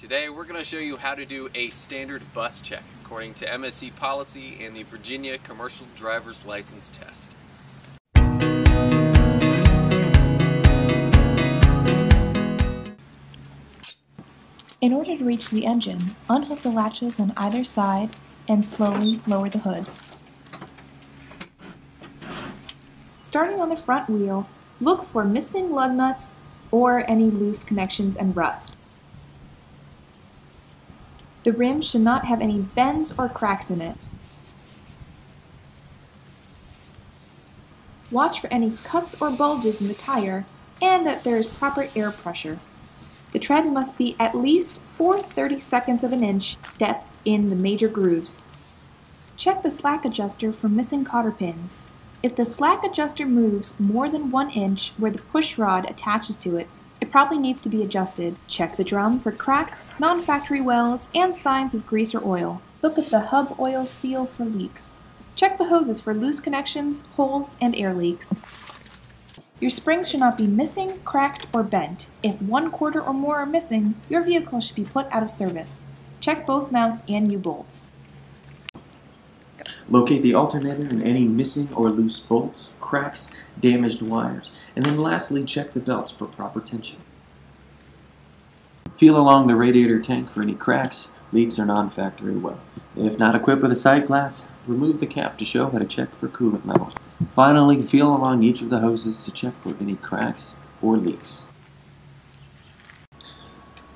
Today we're going to show you how to do a standard bus check according to MSC policy and the Virginia Commercial Driver's License Test. In order to reach the engine, unhook the latches on either side and slowly lower the hood. Starting on the front wheel, look for missing lug nuts or any loose connections and rust. The rim should not have any bends or cracks in it. Watch for any cuts or bulges in the tire and that there is proper air pressure. The tread must be at least 4/32 of an inch depth in the major grooves. Check the slack adjuster for missing cotter pins. If the slack adjuster moves more than 1 inch where the push rod attaches to it, it probably needs to be adjusted. Check the drum for cracks, non-factory welds, and signs of grease or oil. Look at the hub oil seal for leaks. Check the hoses for loose connections, holes, and air leaks. Your springs should not be missing, cracked, or bent. If 1/4 or more are missing, your vehicle should be put out of service. Check both mounts and U-bolts. Locate the alternator and any missing or loose bolts, cracks, damaged wires, and then lastly check the belts for proper tension. Feel along the radiator tank for any cracks, leaks, or non-factory weld. If not equipped with a sight glass, remove the cap to show how to check for coolant levels. Finally, feel along each of the hoses to check for any cracks or leaks.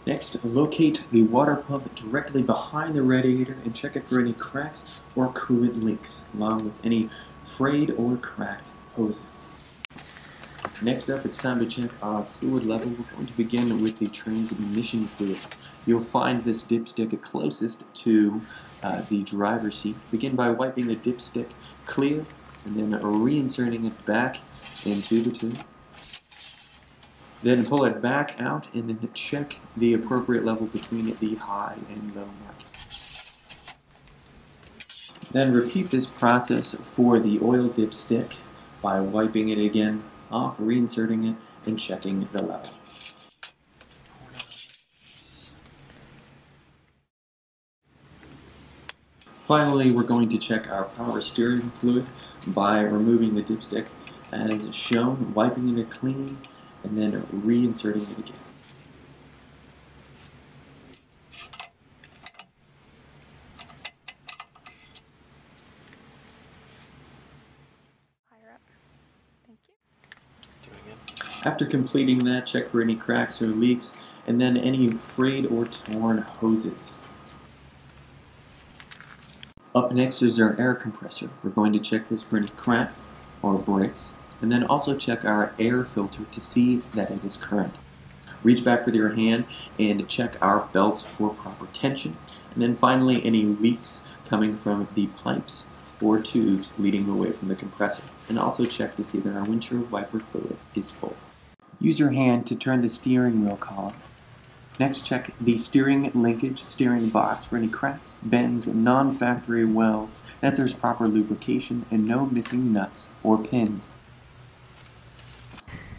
Next, locate the water pump directly behind the radiator and check it for any cracks or coolant leaks, along with any frayed or cracked hoses. Next up, it's time to check our fluid level. We're going to begin with the transmission fluid. You'll find this dipstick closest to the driver's seat. Begin by wiping the dipstick clear and then reinserting it back into the tube. Then pull it back out and then check the appropriate level between the high and low mark. Then repeat this process for the oil dipstick by wiping it again off, reinserting it, and checking the level. Finally, we're going to check our power steering fluid by removing the dipstick as shown, wiping it clean, and then reinserting it again. Higher up. Thank you. After completing that, check for any cracks or leaks, and then any frayed or torn hoses. Up next is our air compressor. We're going to check this for any cracks or breaks, and then also check our air filter to see that it is current. Reach back with your hand and check our belts for proper tension, and then finally any leaks coming from the pipes or tubes leading away from the compressor, and also check to see that our windshield wiper fluid is full. Use your hand to turn the steering wheel column. Next, check the steering linkage, steering box for any cracks, bends, non-factory welds, that there's proper lubrication and no missing nuts or pins.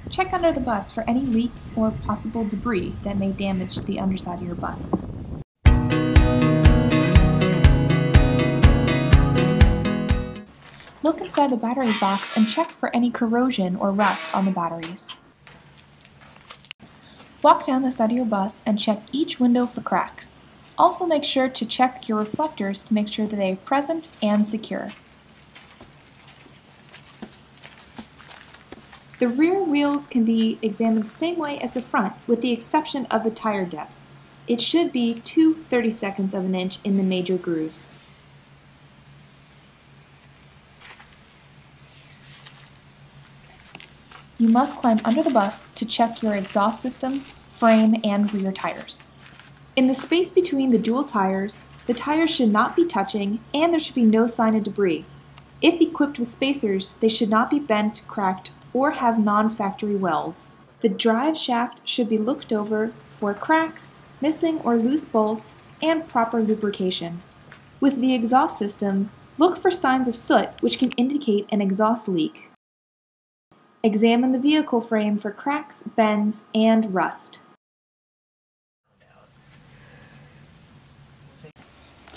Check under the bus for any leaks or possible debris that may damage the underside of your bus. Look inside the battery box and check for any corrosion or rust on the batteries. Walk down the side of your bus and check each window for cracks. Also make sure to check your reflectors to make sure that they are present and secure. The rear wheels can be examined the same way as the front, with the exception of the tire depth. It should be 2/32 of an inch in the major grooves. You must climb under the bus to check your exhaust system, frame, and rear tires. In the space between the dual tires, the tires should not be touching and there should be no sign of debris. If equipped with spacers, they should not be bent, cracked, or have non-factory welds. The drive shaft should be looked over for cracks, missing or loose bolts, and proper lubrication. With the exhaust system, look for signs of soot which can indicate an exhaust leak. Examine the vehicle frame for cracks, bends, and rust.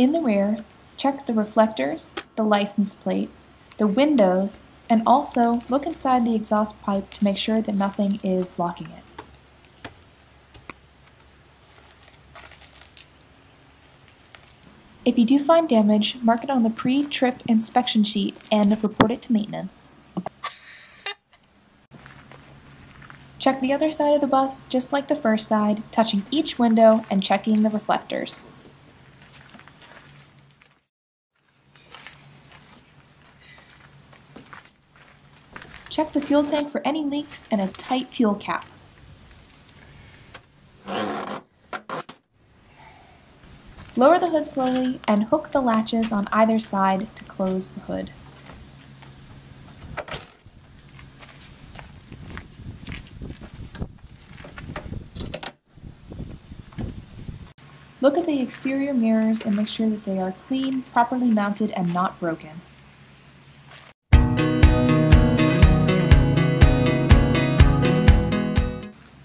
In the rear, check the reflectors, the license plate, the windows, and also look inside the exhaust pipe to make sure that nothing is blocking it. If you do find damage, mark it on the pre-trip inspection sheet and report it to maintenance. Check the other side of the bus just like the first side, touching each window and checking the reflectors. Check the fuel tank for any leaks and a tight fuel cap. Lower the hood slowly and hook the latches on either side to close the hood. Look at the exterior mirrors and make sure that they are clean, properly mounted, and not broken.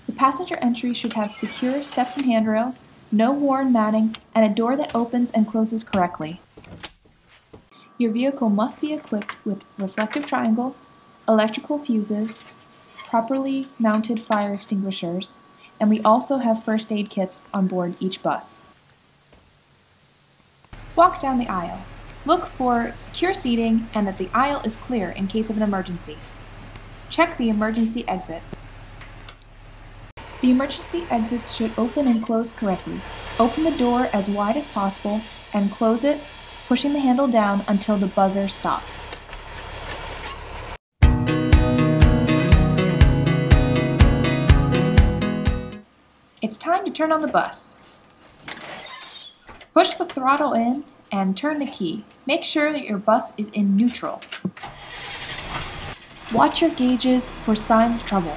The passenger entry should have secure steps and handrails, no worn matting, and a door that opens and closes correctly. Your vehicle must be equipped with reflective triangles, electrical fuses, properly mounted fire extinguishers, and we also have first aid kits on board each bus. Walk down the aisle. Look for secure seating and that the aisle is clear in case of an emergency. Check the emergency exit. The emergency exits should open and close correctly. Open the door as wide as possible and close it, pushing the handle down until the buzzer stops. It's time to turn on the bus. Push the throttle in and turn the key. Make sure that your bus is in neutral. Watch your gauges for signs of trouble.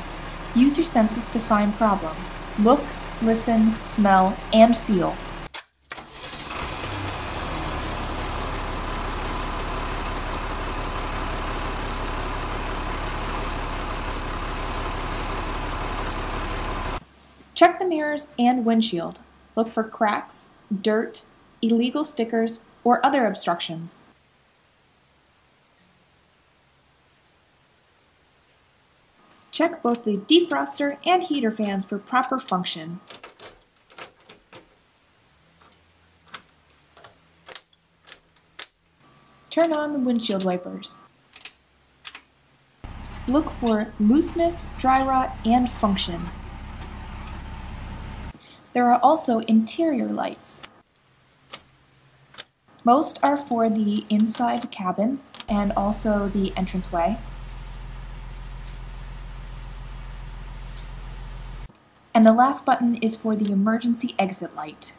Use your senses to find problems. Look, listen, smell, and feel. Check the mirrors and windshield. Look for cracks, dirt, illegal stickers, or other obstructions. Check both the defroster and heater fans for proper function. Turn on the windshield wipers. Look for looseness, dry rot, and function. There are also interior lights. Most are for the inside cabin and also the entranceway. And the last button is for the emergency exit light.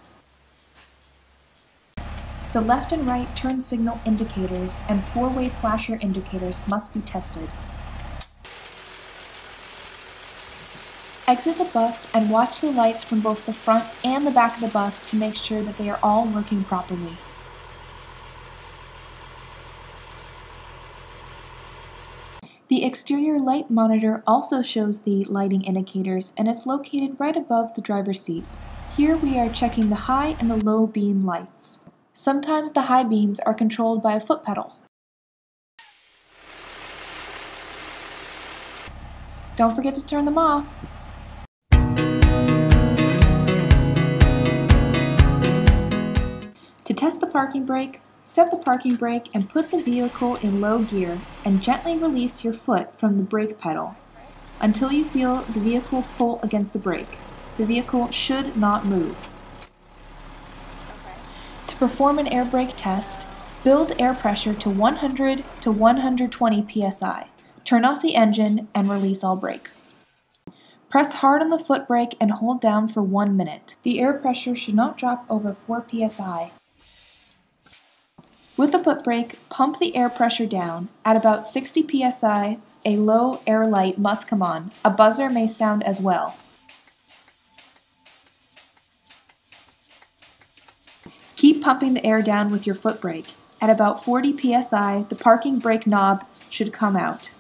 The left and right turn signal indicators and four-way flasher indicators must be tested. Exit the bus and watch the lights from both the front and the back of the bus to make sure that they are all working properly. The exterior light monitor also shows the lighting indicators and it's located right above the driver's seat. Here we are checking the high and the low beam lights. Sometimes the high beams are controlled by a foot pedal. Don't forget to turn them off. To test the parking brake, set the parking brake and put the vehicle in low gear and gently release your foot from the brake pedal until you feel the vehicle pull against the brake. The vehicle should not move. To perform an air brake test, build air pressure to 100 to 120 psi. Turn off the engine and release all brakes. Press hard on the foot brake and hold down for 1 minute. The air pressure should not drop over 4 psi. With the foot brake, pump the air pressure down. At about 60 psi, a low air light must come on. A buzzer may sound as well. Keep pumping the air down with your foot brake. At about 40 psi, the parking brake knob should come out.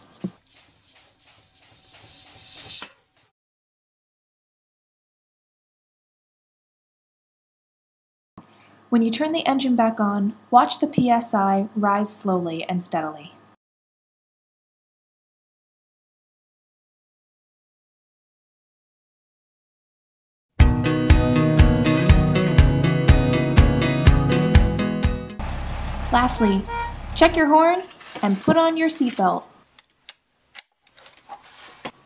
When you turn the engine back on, watch the PSI rise slowly and steadily. Lastly, check your horn and put on your seatbelt.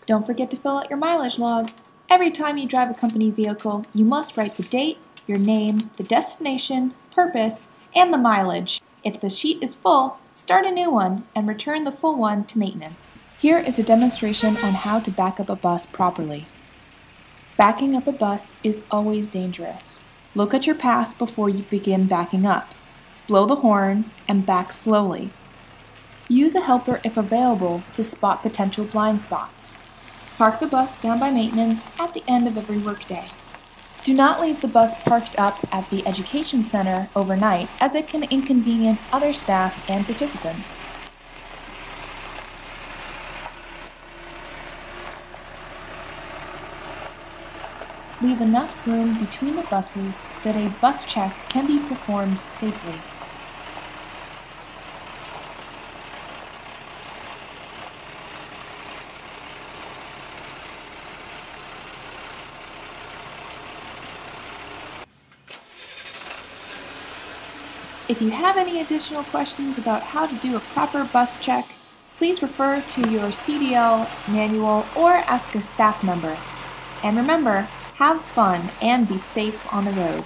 Don't forget to fill out your mileage log. Every time you drive a company vehicle, you must write the date, your name, the destination, purpose, and the mileage. If the sheet is full, start a new one and return the full one to maintenance. Here is a demonstration on how to back up a bus properly. Backing up a bus is always dangerous. Look at your path before you begin backing up. Blow the horn and back slowly. Use a helper if available to spot potential blind spots. Park the bus down by maintenance at the end of every workday. Do not leave the bus parked up at the education center overnight, as it can inconvenience other staff and participants. Leave enough room between the buses that a bus check can be performed safely. If you have any additional questions about how to do a proper bus check, please refer to your CDL manual or ask a staff member. And remember, have fun and be safe on the road.